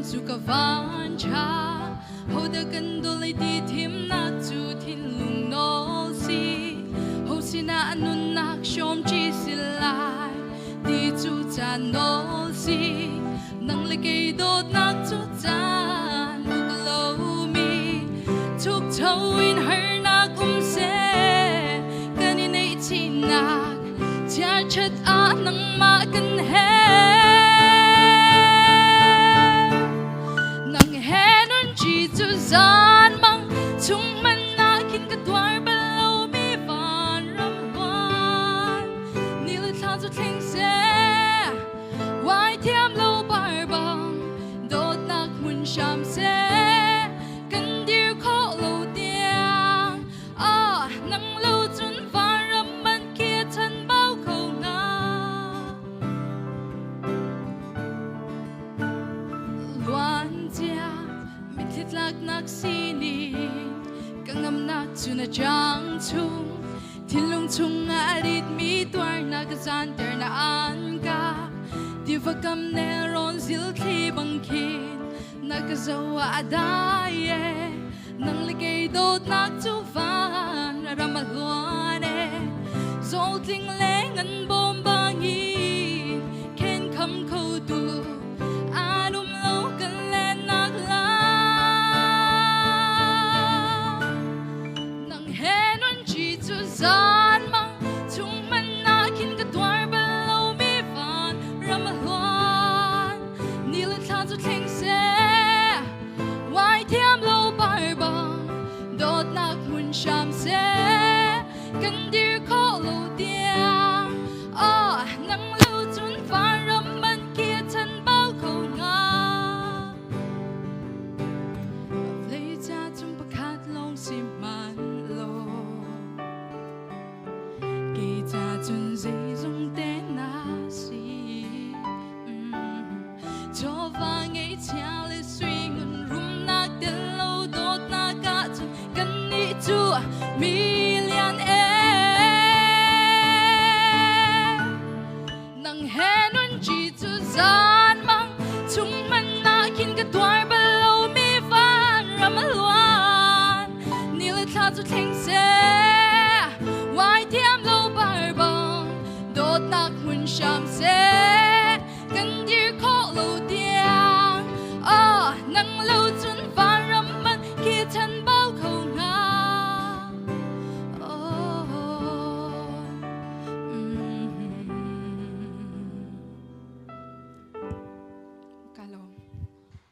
chu ka van cha ho da kan do lai ti thim na chu thin lung no si ho sina anun nak shom chi silai ti chu cha no si nang le ke do nak chu chan lu lo mi chuk thâu in her nak se kan in ei chi nak cha chat a nang ma kan he gian mang chung man na kin ka twar below mi van ram quan ni le tha zu thing se wai thiam lo bar bang dot nak mun sham se kan dir kho lo tiang a nang lo chun van ram man kia chan bao khâu na luan chia thịt lạc nạc sini căng ngâm nạc chu na chang chung thiên lung chung ngã đít mi toar na ka zan ter na an ka ti va kam ne ron zil thi bang kin na ka zawa adaye nang ligay dot nak chu van ramaluane zol ting leng an bom bangin ken kam ko du anum lo kan len nak la gian mang chung man na kin ka twar below mi van ramaluan ni le tha zu thing se wai thiam lo bar bang dot nak mun sham se kan dir kho lo tiang a nang lo chun van ram man kia chan bao khâu nga lei cha chung pakhat long sim man lo cha chun dây dung tên na si cho vang ấy cha le suy ngun rum na del lo dot na ka chun kan ni chu million nang he nun chi chu za